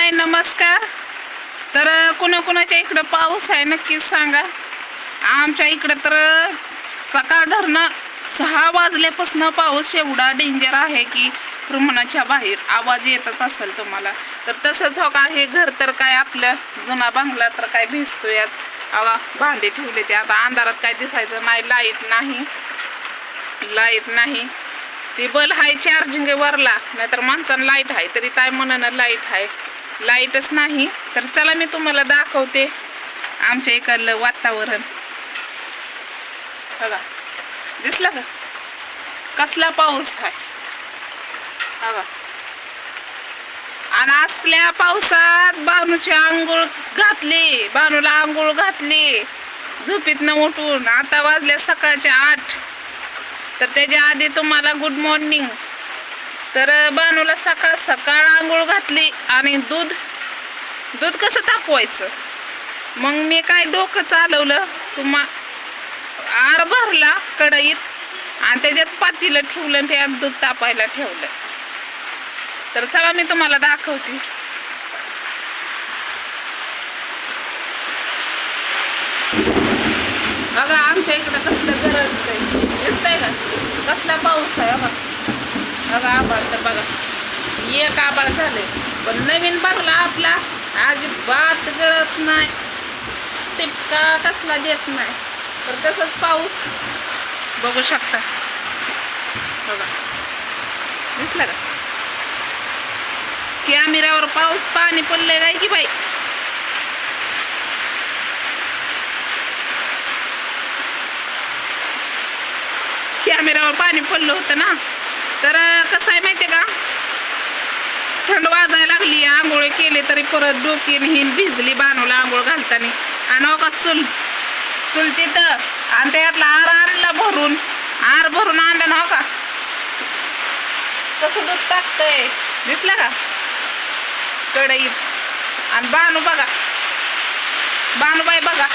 हाय नमस्कार. तर कुणाकुणाच्या इकडं पाऊस आहे नक्कीच सांगा. आमच्या इकडं तर सकाळ धरणं 6 वाजल्यापासून पाऊस एवढा डेंजर आहे की प्रमाणाच्या बाहेर. आवाज येतच असेल तुम्हाला. तर तसंच हो का, हे घर तर काय आपलं जुना बंगला तर काय भिजतोयच. अगा भांडे ठेवले ते आता अंधारात काय दिसायचं नाही. लाईट नाही. ती बल हाय चार्जिंग वरला, नाहीतर माणसानं लाईट आहे तरी काय म्हणणं लाईट आहे. लाईटच नाही. तर चला मी तुम्हाला दाखवते आमच्या इकडलं वातावरण. बघा दिसलं का कसला पाऊस आहे. बघा आणि असल्या पावसात बानूची आंघोळ घातली, बानूला आंघोळ घातली झोपीतनं उठून. आता वाजल्या सकाळच्या 8. तर त्याच्या आधी तुम्हाला गुड मॉर्निंग. तर बानूला सकाळ सकाळ आंघोळ घातली आणि दूध कसं तापवायचं. मग मी काय डोकं चालवलं, आर भरला कढईत आणि त्याच्यात पातीला ठेवलं आणि त्यात दूध तापायला ठेवलं. तर चला मी तुम्हाला दाखवते. बघा आमच्या इकडं कसलं गरज आहे दिसतंय का, कसला पाऊस आहे. बघा आभाळ तर बघा एक आभाळ झाले, पण नवीन बघला आपला अजिबात गळत नाही, टिपका कसला देत नाही. तर तसंच पाऊस बघू शकता. बघा दिसला का कॅमेऱ्यावर पाऊस पाणी पडले काय की बाई. कॅमेऱ्यावर पाणी पडलं होतं ना. तर कसं आहे माहिती का, थंड वाजायला लागली, आंघोळ केले तरी परत डोकीन हिन भिजली बानूला आंघोळ घालताना. आणि का चुल तिथं आणि त्यातला आरला भरून आणलं ना. का कसं दूध टाकतंय दिसलं का कढईत. आणि बानूबाई बघा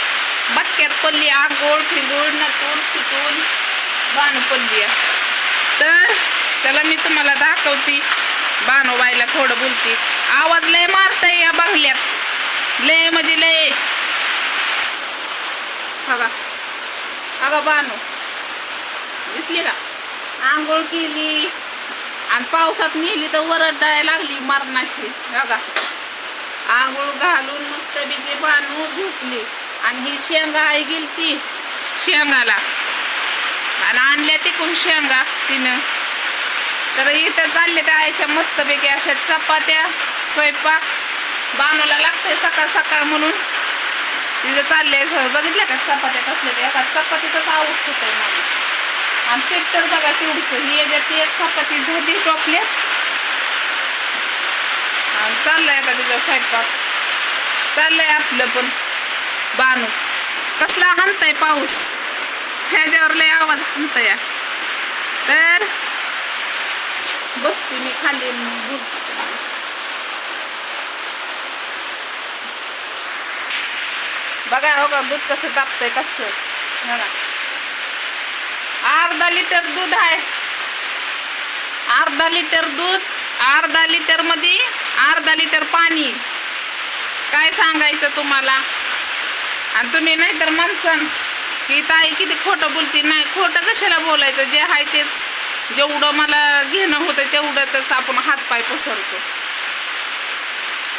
बटक्यात पडली, आंघोळ फिगून नटून फिटून बानू पडली. तर चला मी तुम्हाला दाखवते. बानूबाईला थोडं बोलते. आवाज लय मारतय या बंगल्यात, लय म्हणजे लय. बघा अगं बानू दिसली का, आंघोळ केली आणि पावसात नेली तर वरडायला लागली मरणाची. बघा आंघोळ घालून मस्तपैकी बानू झोपली. आणि ही शेंगा आहे गेली ती शेंगाला आणि आणल्या तिकून शेंगा तिनं. तर इथं चालले त्या आईच्या मस्तपैकी अशा चपात्या स्वयंपाक. बानूला लागतंय सकाळ सकाळ म्हणून तिथं चालले. बघितल्या का चपात्या कसल्या, एका चपातीचाच आवडत होतं मला. आणि पीठ तर बघा तेवढं ही याच्यात एक चपाती झाली टोपल्यात आणि चाललंय का तिचा स्वयंपाक. चाललंय आपलं पण. बानू कसला हाणताय पाऊस, ह्याच्यावर लय आवाज हाणताय. तर बसते मी खाली बघा. हो का दूध कसं तापतंय कसं. बघा अर्धा लिटर दूध आहे. अर्धा लिटर दूध, अर्धा लिटर मध्ये अर्धा लिटर पाणी. काय सांगायचं तुम्हाला. आणि तुम्ही नाहीतर म्हणसान की ताई किती खोटं बोलती. नाही, खोटं कशाला बोलायचं. जे आहे तेच, जेवढं मला घेणं होतं तेवढंच आपण हातपाय पसरतो.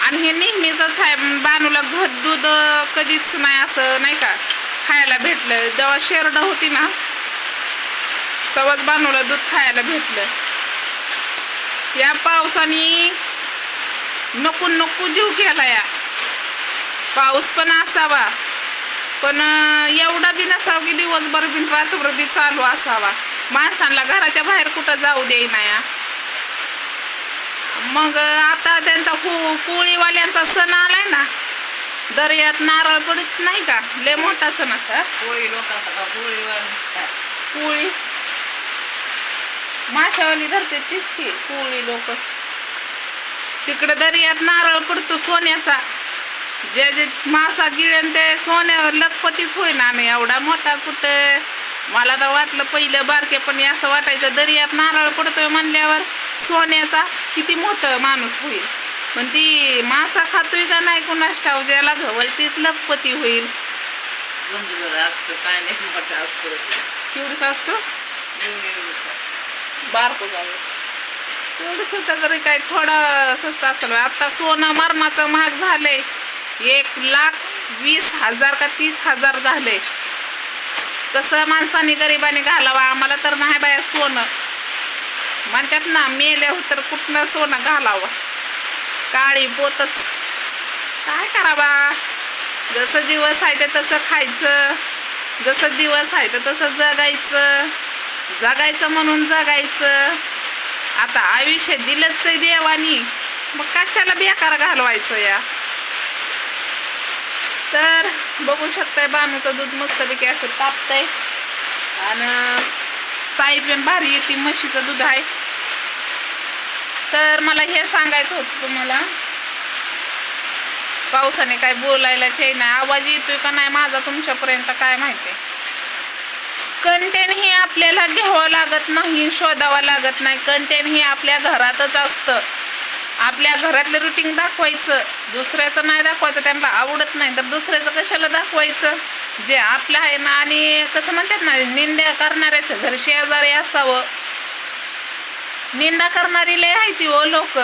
आणि हे नेहमीच आहे. बानूला घट दूध कधीच नाही असं नाही का खायला भेटलं. जेव्हा शेरडा होती ना तेव्हाच बानूला दूध खायला भेटलं. या पावसाने नको जीव केला. या पाऊस पण असावा, पण एवढा बी नसावा की दिवसभर बी रात्रभर बी चालू असावा. माणसांना घराच्या बाहेर कुठं जाऊ देईना. या मग आता त्यांचा कोळीवाल्यांचा सण आलाय ना, दर्यात नारळ पडत नाही का, लय मोठा सण असता. कोळी लोकांचा कोळी माशावाली धरते तीच की कोळी लोक. तिकडे दर्यात नारळ पडतो सोन्याचा. जे जे मासा गिळेन ते सोन्यावर लखपतीच होईना. नाही एवढा मोठा कुठं. मला तर वाटलं पहिलं बारकेपणी असं वाटायचं दर्यात नारळ पडतोय म्हणल्यावर सोन्याचा किती मोठं माणूस होईल. पण ती मासा खातोय का नाही कुणास ठाव, ज्याला घवल तीच लखपती होईल. काय नाही मोठा असतो केवढंच असतो बारको जाऊ तेवढं सुद्धा तरी काय थोडा स्वस्त असेल. आता सोनं मरणाचं महाग झालंय, 1,20,000 का 30,000 झाले. कसं माणसाने गरिबाने घालावा, आम्हाला तर नाही बाया सोनं. म्हणतात ना मेल्यावर तर कुठनं सोनं घालावं, काळी पोतच. काय करावा, जसं दिवस आहे ते तसं खायचं, जसं दिवस आहे ते तसं जगायचं. जगायचं म्हणून जगायचं. आता आयुष्य दिलंच आहे देवानी, मग कशाला बेकार घालवायचं या. तर बघू शकताय बानूचं दूध मस्तपैकी असं तापतंय आणि साई पण भारी येते, म्हशीचं दूध आहे. तर मला हे सांगायचं होतं तुम्हाला, पावसाने काय बोलायला नाही, आवाज येतोय का नाही माझा तुमच्यापर्यंत काय माहिती. कंटेन ही आपल्याला घ्यावं लागत नाही, शोधावं लागत नाही. कंटेन ही आपल्या घरातच असतं. आपल्या घरातलं रुटीन दाखवायचं, दुसऱ्याचं नाही दाखवायचं. त्यांना आवडत नाही तर दुसऱ्याचं कशाला दाखवायचं, जे आपलं आहे ना. आणि कसं म्हणतात ना, निंदा करणाऱ्याचं घर शेजारी असावं. निंदा करणारी लय आहे ती हो लोक,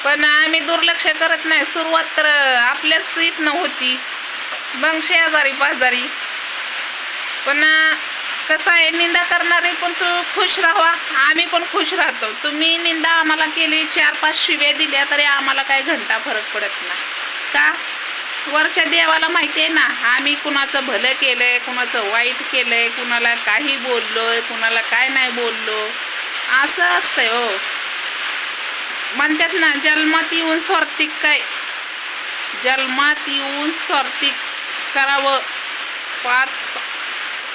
पण आम्ही दुर्लक्ष करत नाही. सुरुवात तर आपल्याच इथनं होती, मग शेजारी पाजारी. पण कसं आहे, निंदा करणारे पण तू खुश राहा, आम्ही पण खुश राहतो. तुम्ही निंदा आम्हाला केली, 4-5 शिव्या दिल्या तरी आम्हाला काय घंटा फरक पडत नाही. का, वरच्या देवाला माहिती आहे ना आम्ही कुणाचं भलं केलंय, कुणाचं वाईट केलंय, कुणाला काही बोललोय, कुणाला काय नाही बोललो. असं असतंय हो. म्हणतात ना जन्मात येऊन स्वार्थिक काय, जन्मात येऊन स्वार्थिक करावं.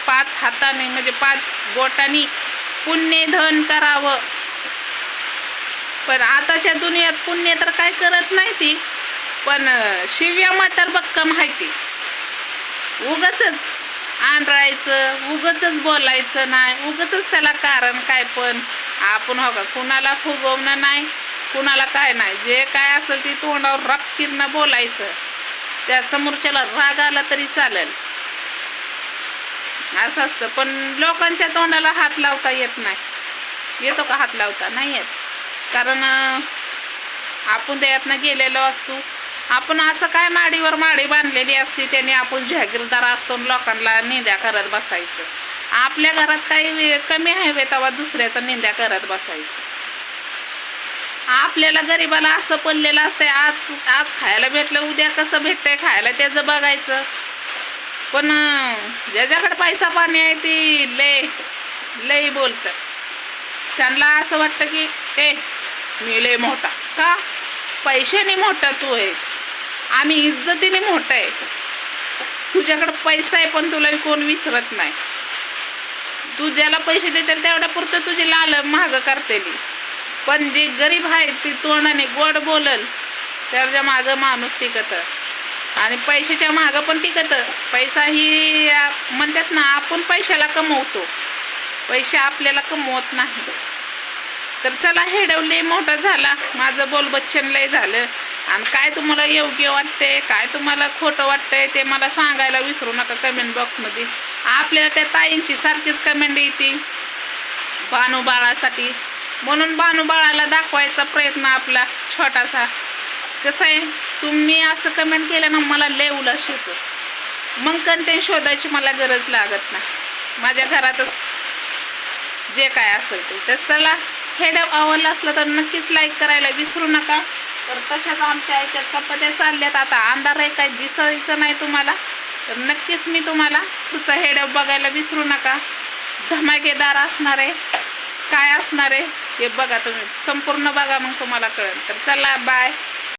5 हाताने म्हणजे 5 बोटांनी पुण्य धन करावं. पण आताच्या दुनियात पुण्य तर काय करत नाही ती, पण शिव्या मात्र बक्कम माहिती. उगाचच आंधळायचं, उगाचच बोलायचं नाही, उगाचच त्याला कारण काय. पण आपण हो का कुणाला फुगवणं नाही, कुणाला काय नाही. जे काय असेल ते तोंडावर रागतीनं बोलायचं, त्या समोरच्याला राग आला तरी चालेल, असं असतं. पण लोकांच्या तोंडाला हात लावता येत नाही. येतो का हात लावता? नाही येत. कारण आपण त्यातनं गेलेलो असतो. आपण असं काय माडीवर माडी बांधलेली असते, त्याने आपण जागीरदार असतो, लोकांना निंद्या करत बसायचं. आपल्या घरात काही कमी आहे तेव्हा दुसऱ्याचा निंद्या करत बसायचं. आपल्याला गरिबाला असं पडलेलं असतंय, आज खायला भेटलं, उद्या कसं भेटतंय खायला त्याचं बघायचं. पण ज्याच्याकडे पैसा पाणी आहे ती लय बोलतं. त्यांना असं वाटतं की मी लय मोठा. का, पैशाने मोठा तू आहेस, आम्ही इज्जतीने मोठं आहे. तुझ्याकडे पैसा आहे पण तुला कोण विचारत नाही. तू ज्याला पैसे देतील तेवढ्या पुरतं तुझी लाल महाग करतेली. पण जे गरीब आहे ती तोंडाने गोड बोलल त्याच्या मागं माणूस टिकत, आणि पैशाच्या मागं पण टिकत. पैसा ही म्हणतात ना आपण पैशाला कमवतो, पैसे आपल्याला कमवत नाही. तर चला, हेडवले मोठा झाला माझं बोलबच्चन लय झालं. आणि काय तुम्हाला योग्य वाटतंय, काय तुम्हाला खोटं वाटतंय ते मला सांगायला विसरू नका कमेंट बॉक्समध्ये. आपल्याला त्या ताईंची सारखीच कमेंट येते बाळासाठी, म्हणून बाळाला दाखवायचा प्रयत्न आपला छोटासा. कसं आहे, तुम्ही असं कमेंट केलं ना मला लय उल्हास येतो, मग कंटेंट शोधायची मला गरज लागत नाही. माझ्या घरातच जे काय असेल ते. तर चला, हेड आवडलं असलं तर नक्कीच लाईक करायला विसरू नका. तर तशाच आमच्या याच्यात चपात्या चालल्यात. आता अंधार आहे, काही दिसायचं नाही तुम्हाला, तर नक्कीच मी तुम्हाला पुढचा हेड बघायला विसरू नका. धमाकेदार असणार आहे, काय असणार आहे हे बघा तुम्ही, संपूर्ण बघा, मग तुम्हाला कळेल. तर चला, बाय.